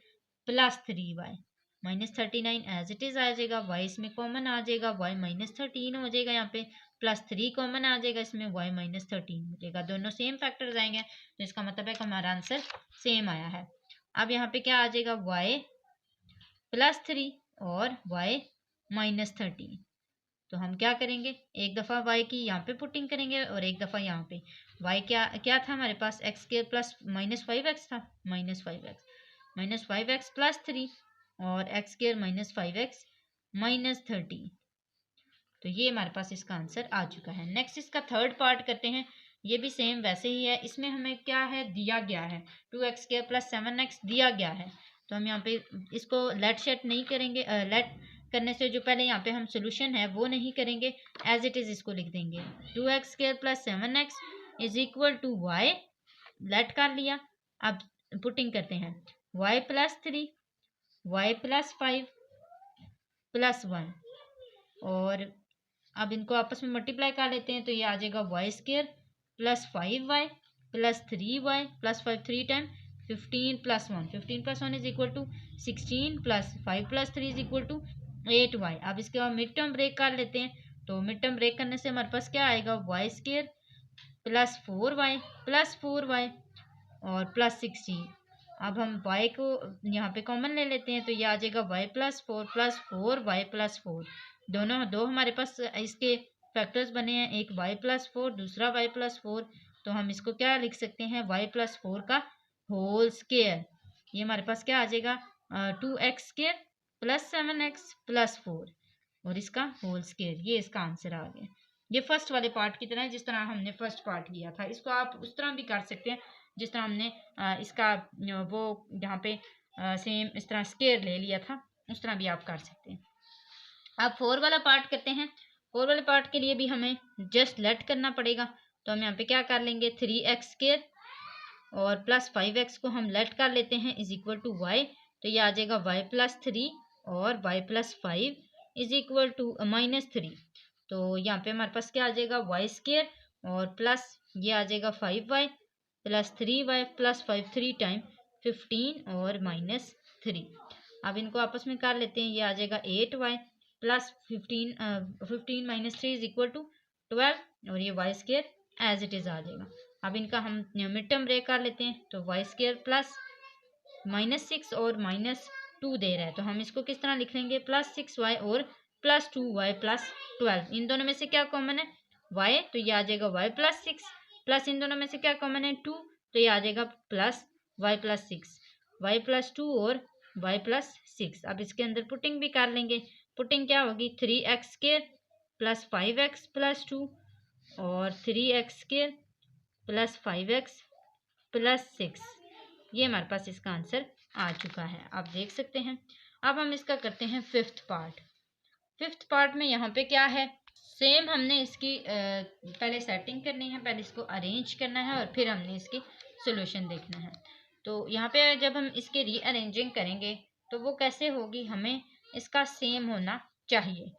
plus 3y, minus 39 as it is आ जाएगा, y इसमें कॉमन आ जाएगा, y माइनस 13 हो जाएगा, यहाँ पे प्लस 3 कॉमन आ जाएगा, इसमें y माइनस 13 हो जाएगा, दोनों सेम फैक्टर्स आएंगे, तो इसका मतलब है कि हमारा आंसर सेम आया है। अब यहाँ पे क्या आ जाएगा y प्लस 3 और y माइनस 13, तो हम क्या करेंगे, एक दफ़ा y की यहाँ पे पुटिंग करेंगे और एक दफ़ा यहाँ पे। y क्या क्या था हमारे पास, X square plus minus 5x था, माइनस 5x प्लस 3 और X square minus 5x minus 13, तो ये हमारे पास इसका आंसर आ चुका है। नेक्स्ट इसका थर्ड पार्ट करते हैं, ये भी सेम वैसे ही है, इसमें हमें क्या है दिया गया है 2x स्क्वायर प्लस 7x दिया गया है, तो हम यहाँ पे इसको लेट शेट नहीं करेंगे, लेट करने से जो पहले यहाँ पे हम सोल्यूशन है वो नहीं करेंगे, एज इट इज इसको लिख देंगे 2x square plus 7x is equal to Y, let कर लिया। अब पुटिंग करते हैं y plus 3 y plus 5 plus 1 और अब इनको आपस में मल्टीप्लाई कर लेते हैं, तो ये आ जाएगा Y square plus 5y plus 3y plus 5 3 time 15 plus 1, 15 plus 1 is equal to 16 plus 5 plus 3 is equal to 8y। अब इसके बाद मिड टर्म ब्रेक कर लेते हैं, तो मिड टर्म ब्रेक करने से हमारे पास क्या आएगा वाई स्क्वायर प्लस 4y और प्लस 16। अब हम y को यहाँ पे कॉमन ले लेते हैं, तो ये आ जाएगा y प्लस 4 y प्लस 4, दोनों दो हमारे पास इसके फैक्टर्स बने हैं, एक y प्लस 4 दूसरा y प्लस 4, तो हम इसको क्या लिख सकते हैं y प्लस 4 का होल स्क्वायर, ये हमारे पास क्या आ जाएगा 2x square plus 7x plus 4 और इसका होल स्क्वायर, ये इसका आंसर आ गया। ये फर्स्ट वाले पार्ट की तरह है, जिस तरह हमने फर्स्ट पार्ट किया था, इसको आप उस तरह भी कर सकते हैं जिस तरह हमने इसका वो यहाँ पे सेम इस तरह स्क्वायर ले लिया था, उस तरह भी आप कर सकते हैं। अब 4 वाला पार्ट करते हैं। 4 वाले पार्ट के लिए भी हमें जस्ट लेट करना पड़ेगा, तो हम यहाँ पे क्या कर लेंगे 3x स्क्वायर और प्लस 5x को हम लेट कर लेते हैं इज इक्वल टू y, तो ये आ जाएगा y प्लस 3 और y plus 5 is equal to minus 3, तो यहाँ पे हमारे पास क्या आ जाएगा वाई स्क्वायर और प्लस ये आ जाएगा 5y plus 3y plus 5 3 time 15 और माइनस 3। अब इनको आपस में कर लेते हैं, ये आ जाएगा 8y plus 15 minus 3 is equal to 12 और ये Y square as it is आ जाएगा। अब इनका हम मिड टर्म ब्रेक कर लेते हैं, तो वाई स्केयर प्लस -6 और -2 दे रहा है, तो हम इसको किस तरह लिख लेंगे, +6y और +2y +12। इन दोनों में से क्या कॉमन है, y, तो ये आ जाएगा y +6, प्लस इन दोनों में से क्या कॉमन है 2, तो ये आ जाएगा प्लस y +6, y +2 और y +6। अब इसके अंदर पुटिंग भी कर लेंगे। पुटिंग क्या होगी, 3x² + 5x + 2 और 3x² + 5x + 6। ये हमारे पास इसका आंसर आ चुका है, आप देख सकते हैं। अब हम इसका करते हैं फिफ्थ पार्ट। फिफ्थ पार्ट में यहाँ पे क्या है, सेम हमने इसकी पहले सेटिंग करनी है, पहले इसको अरेंज करना है और फिर हमने इसकी सोल्यूशन देखना है। तो यहाँ पे जब हम इसके रीअरेंजिंग करेंगे तो वो कैसे होगी, हमें इसका सेम होना चाहिए।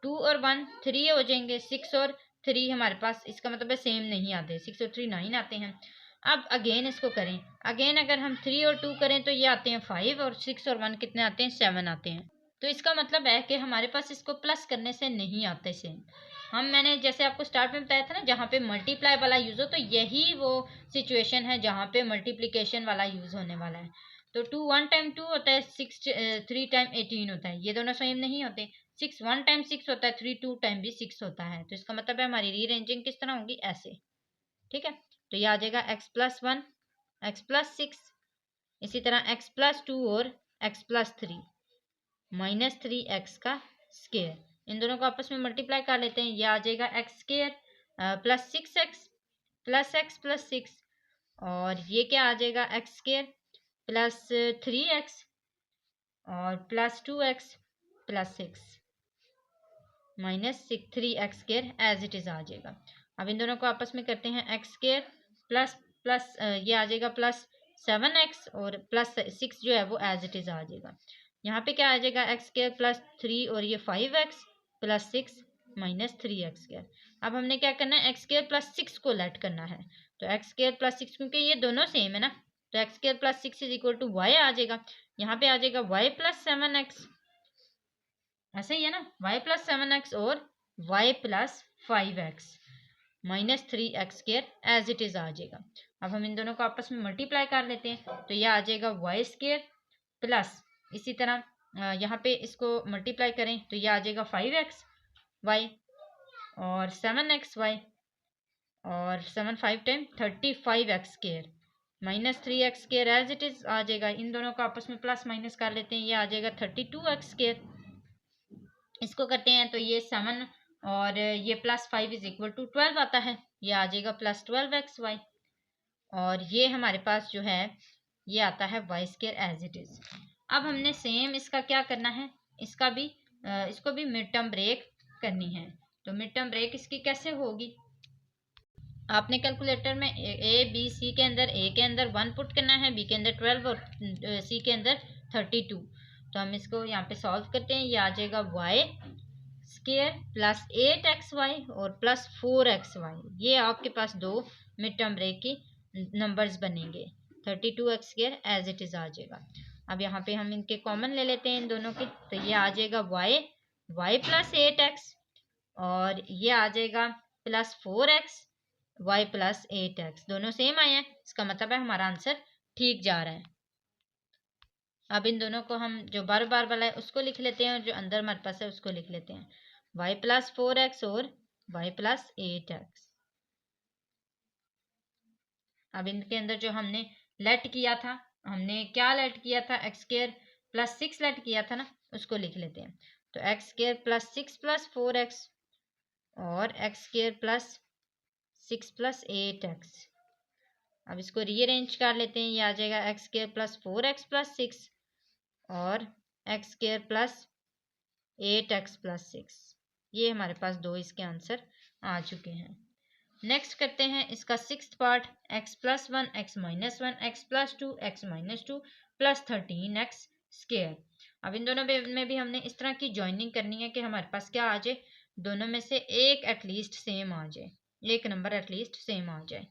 2 और 1 3 हो जाएंगे, 6 और 3 हमारे पास, इसका मतलब है सेम नहीं आते, 6 और 3 9 आते हैं। अब अगेन इसको करें, अगेन अगर हम 3 और 2 करें तो ये आते हैं 5 और 6 और 1 कितने आते हैं, 7 आते हैं। तो इसका मतलब है कि हमारे पास इसको प्लस करने से नहीं आते सेम। मैंने जैसे आपको स्टार्ट में बताया था ना, जहाँ पे मल्टीप्लाई वाला यूज़ हो, तो यही वो सिचुएशन है जहाँ पे मल्टीप्लिकेशन वाला यूज़ होने वाला है। तो 2 1 टाइम 2 होता है, 6 3 टाइम 18 होता है, ये दोनों सेम नहीं होते। 6 1 टाइम 6 होता है, 3 2 टाइम भी 6 होता है। तो इसका मतलब है हमारी रीअरेंजिंग किस तरह होगी, ऐसे, ठीक है। तो ये आ जाएगा x+1 x+6, इसी तरह x+2 और x+3 -3x का स्केयर, इन दोनों को आपस में मल्टीप्लाई कर लेते हैं। ये आ जाएगा x² +6x +x+6 और ये क्या आ जाएगा, x² +3x और +2x +6 -3x² as it is आ जाएगा। अब इन दोनों को आपस में करते हैं, x² प्लस प्लस ये आ जाएगा +7x और +6 जो है वो एज इट इज़ आ जाएगा। यहाँ पे क्या आ जाएगा, x² +3 और ये 5x +6 -3x²। अब हमने क्या करना है, x² +6 को लेट करना है। तो x² +6, क्योंकि ये दोनों सेम है ना, तो x² +6 is equal to y आ जाएगा। यहाँ पे आ जाएगा y +7x, ऐसे ही है ना, y +7x और y +5x -3x² as it is आ जाएगा। अब हम इन दोनों को आपस में मल्टीप्लाई कर लेते हैं, तो यह आ जाएगा y² प्लस, इसी तरह यहाँ पे इसको मल्टीप्लाई करें तो यह आ जाएगा 5xy और 7xy और 7 5 time 35x² -3x² as it is आ जाएगा। इन दोनों को आपस में प्लस माइनस कर लेते हैं, यह आ जाएगा 32x²। इसको करते हैं तो ये 7 और ये +5 इज इक्वल टू 12 आता है, ये आ जाएगा +12xy और ये हमारे पास जो है ये आता है y² एज इट इज़। अब हमने सेम इसका क्या करना है, इसका भी इसको भी मिड टर्म ब्रेक करनी है। तो मिड टर्म ब्रेक इसकी कैसे होगी, आपने कैलकुलेटर में ए बी सी के अंदर, ए के अंदर 1 पुट करना है, बी के अंदर 12 और सी के अंदर 32। तो हम इसको यहाँ पे सॉल्व करते हैं, ये आ जाएगा y² +8xy और +4xy। ये आपके पास दो मिड टर्म ब्रेक की नंबर्स बनेंगे। 32x² एज इट इज़ आ जाएगा। अब यहाँ पे हम इनके कॉमन ले लेते हैं इन दोनों के, तो ये आ जाएगा y +8x और ये आ जाएगा +4x y +8x, दोनों सेम आए हैं, इसका मतलब है हमारा आंसर ठीक जा रहा है। अब इन दोनों को हम जो बार बार वाला है उसको लिख लेते हैं और जो अंदर हमारे पास है उसको लिख लेते हैं, y +4x और y +8x। अब इनके अंदर जो हमने लेट किया था, हमने क्या लेट किया था, x² +6 लेट किया था ना, उसको लिख लेते हैं। तो x² +6 +4x और x² +6 +8x। अब इसको रीअरेंज कर लेते हैं, ये आ जाएगा x² +4x +6 और x² +8x +6। ये हमारे पास दो इसके आंसर आ चुके हैं। नेक्स्ट करते हैं इसका sixth part, x+1 x-1 x+2 x-2 +13x²। अब इन दोनों में भी हमने इस तरह की ज्वाइनिंग करनी है कि हमारे पास क्या आ जाए, दोनों में से एक एटलीस्ट सेम आ जाए, एक नंबर एटलीस्ट सेम आ जाए।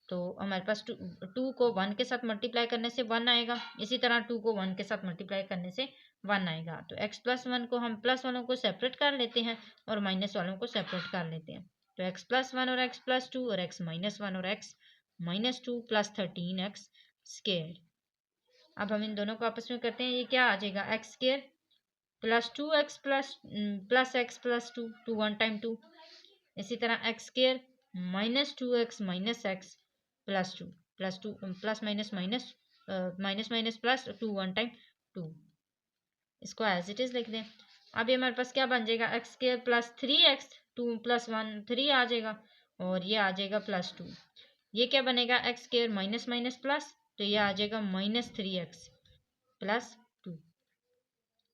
तो हमारे पास 2 को 1 के साथ मल्टीप्लाई करने से 1 आएगा, इसी तरह 2 को 1 के साथ मल्टीप्लाई करने से 1 आएगा। तो x प्लस 1 को हम प्लस वालों को सेपरेट कर लेते हैं और माइनस वालों को सेपरेट कर लेते हैं। तो x प्लस 1 और x प्लस 2 और x माइनस 1 और x minus 2 plus 13x square. अब हम इन दोनों को आपस में करते हैं, ये क्या आ जाएगा x square plus 2x plus x plus 2 to 1 time 2। इसी तरह x square minus 2x minus x plus 2 plus 2 plus minus minus minus minus plus 2 1 time 2। इसको एज इट इज लिख दें। अब ये हमारे पास क्या बन जाएगा x square plus 3x 2 plus 1 3 आ जाएगा और ये आ जाएगा प्लस 2। ये क्या बनेगा x square minus minus plus, तो ये आ जाएगा माइनस 3x प्लस 2।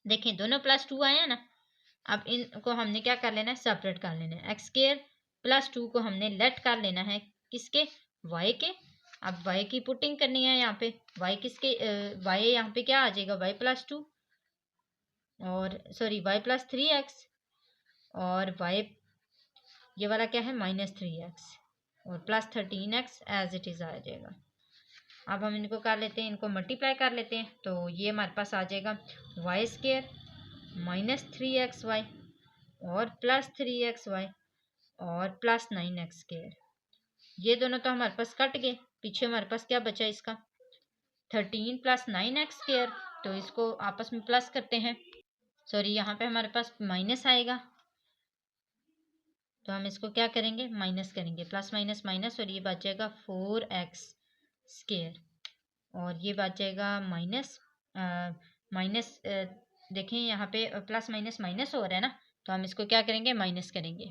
देखें दोनों प्लस 2 आए हैं ना। अब इनको हमने क्या कर लेना है, सेपरेट कर लेना है। एक्स स्क्वायर प्लस 2 को हमने लेट कर लेना है किसके, y के। अब y की पुटिंग करनी है यहाँ पे, y किसके y यहाँ पे क्या आ जाएगा y प्लस 2 और सॉरी y प्लस 3x और y ये वाला क्या है माइनस 3x और plus 13x as it is आ जाएगा। अब हम इनको कर लेते हैं, इनको मल्टीप्लाई कर लेते हैं, तो ये हमारे पास आ जाएगा वाई स्क्वायर माइनस 3xy और प्लस 3xy और प्लस 9x स्क्वायर। ये दोनों तो हमारे पास कट गए, पीछे हमारे पास क्या बचा इसका 13 प्लस 9x स्क्वायर। तो इसको आपस में प्लस करते हैं, सॉरी यहाँ पे हमारे पास माइनस आएगा, तो हम इसको क्या करेंगे माइनस करेंगे, प्लस माइनस माइनस और ये बच जाएगा 4x स्क्वायर और ये बच जाएगा माइनस माइनस देखें यहाँ पे प्लस माइनस माइनस हो रहा है ना, तो हम इसको क्या करेंगे माइनस करेंगे।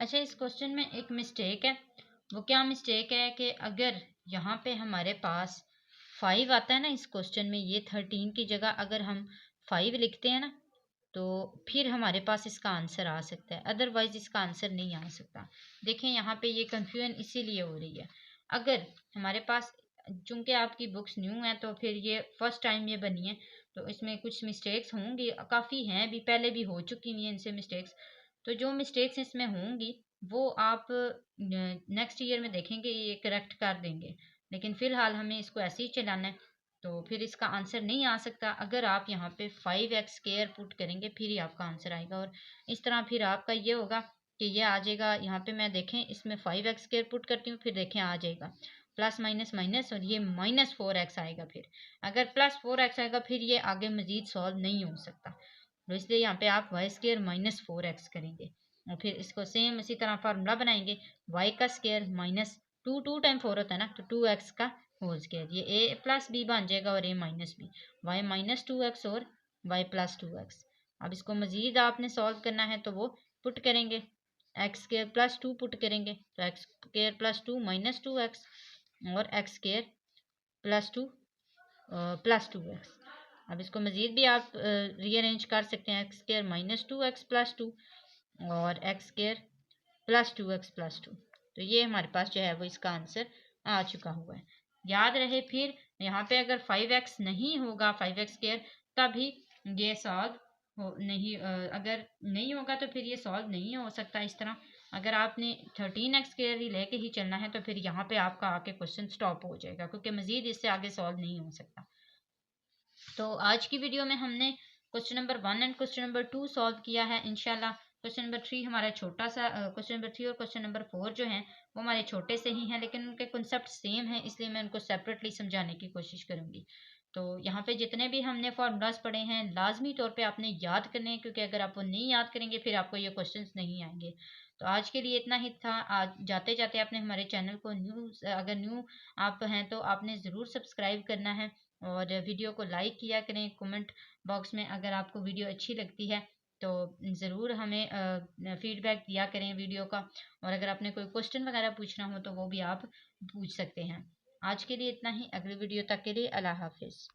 अच्छा इस क्वेश्चन में एक मिस्टेक है, वो क्या मिस्टेक है कि अगर यहाँ पे हमारे पास 5 आता है ना इस क्वेश्चन में, ये 13 की जगह अगर हम 5 लिखते हैं ना तो फिर हमारे पास इसका आंसर आ सकता है, अदरवाइज इसका आंसर नहीं आ सकता। देखें यहाँ पे ये कंफ्यूजन इसीलिए हो रही है। अगर हमारे पास चूंकि आपकी बुक्स न्यू हैं तो फिर ये फर्स्ट टाइम ये बनी है तो इसमें कुछ मिस्टेक्स होंगी, काफ़ी हैं भी, पहले भी हो चुकी हैं इनसे मिस्टेक्स। तो जो मिस्टेक्स इसमें होंगी वो आप नेक्स्ट ईयर में देखेंगे ये करेक्ट कर देंगे, लेकिन फ़िलहाल हमें इसको ऐसे ही चलाना है, तो फिर इसका आंसर नहीं आ सकता। अगर आप यहाँ पे 5x स्क्वायर पुट करेंगे फिर ही आपका आंसर आएगा, और इस तरह फिर आपका ये होगा कि ये आ जाएगा यहाँ पे, मैं देखें इसमें 5x स्क्वायर पुट करती हूँ, फिर देखें आ जाएगा प्लस माइनस माइनस और ये माइनस 4x आएगा। फिर अगर प्लस 4x आएगा फिर ये आगे मजीद सॉल्व नहीं हो सकता, तो इसलिए यहाँ पे आप वाई स्क्वायर माइनस 4x करेंगे और फिर इसको सेम इसी तरह फार्मूला बनाएंगे, y का स्क्वायर माइनस 2 टाइम 4 होता है ना, तो 2x का होल स्क्वायर, ये a प्लस बी बन जाएगा और a minus B, Y minus 2x और y प्लस 2x। अब इसको मज़ीद आपने सॉल्व करना है तो वो पुट करेंगे, एक्स स्क्वायर प्लस 2 पुट करेंगे तो x square plus 2 minus 2x और X square plus 2 plus 2x। अब इसको मज़ीद भी आप रीअरेंज कर सकते हैं, X square minus 2x plus 2 और X square plus 2x plus 2। तो ये हमारे पास जो है वो इसका आंसर आ चुका हुआ है। याद रहे फिर यहाँ पे अगर 5x नहीं होगा 5x स्क्वायर तभी ये सॉल्व हो नहीं, अगर नहीं होगा तो फिर ये सॉल्व नहीं हो सकता इस तरह। अगर आपने 13x स्क्वायर ही लेके ही चलना है तो फिर यहाँ पे आपका आके क्वेश्चन स्टॉप हो जाएगा, क्योंकि मज़ीद इससे आगे सॉल्व नहीं हो सकता। तो आज की वीडियो में हमने question number 1 and question number 2 solve किया है। इंशाल्लाह क्वेश्चन नंबर 3 हमारा छोटा सा क्वेश्चन नंबर 3 और क्वेश्चन नंबर 4 जो हैं वो हमारे छोटे से ही हैं, लेकिन उनके कॉन्सेप्ट सेम हैं, इसलिए मैं उनको सेपरेटली समझाने की कोशिश करूँगी। तो यहाँ पे जितने भी हमने फार्मूलाज पढ़े हैं लाजमी तौर पे आपने याद करने हैं, क्योंकि अगर आप वो नहीं याद करेंगे फिर आपको ये क्वेश्चंस नहीं आएंगे। तो आज के लिए इतना ही था। आज जाते जाते आपने हमारे चैनल को अगर न्यू आप हैं तो आपने ज़रूर सब्सक्राइब करना है और वीडियो को लाइक किया करें। कमेंट बॉक्स में अगर आपको वीडियो अच्छी लगती है तो ज़रूर हमें फीडबैक दिया करें वीडियो का, और अगर आपने कोई क्वेश्चन वगैरह पूछना हो तो वो भी आप पूछ सकते हैं। आज के लिए इतना ही, अगली वीडियो तक के लिए अल्लाह हाफिज़।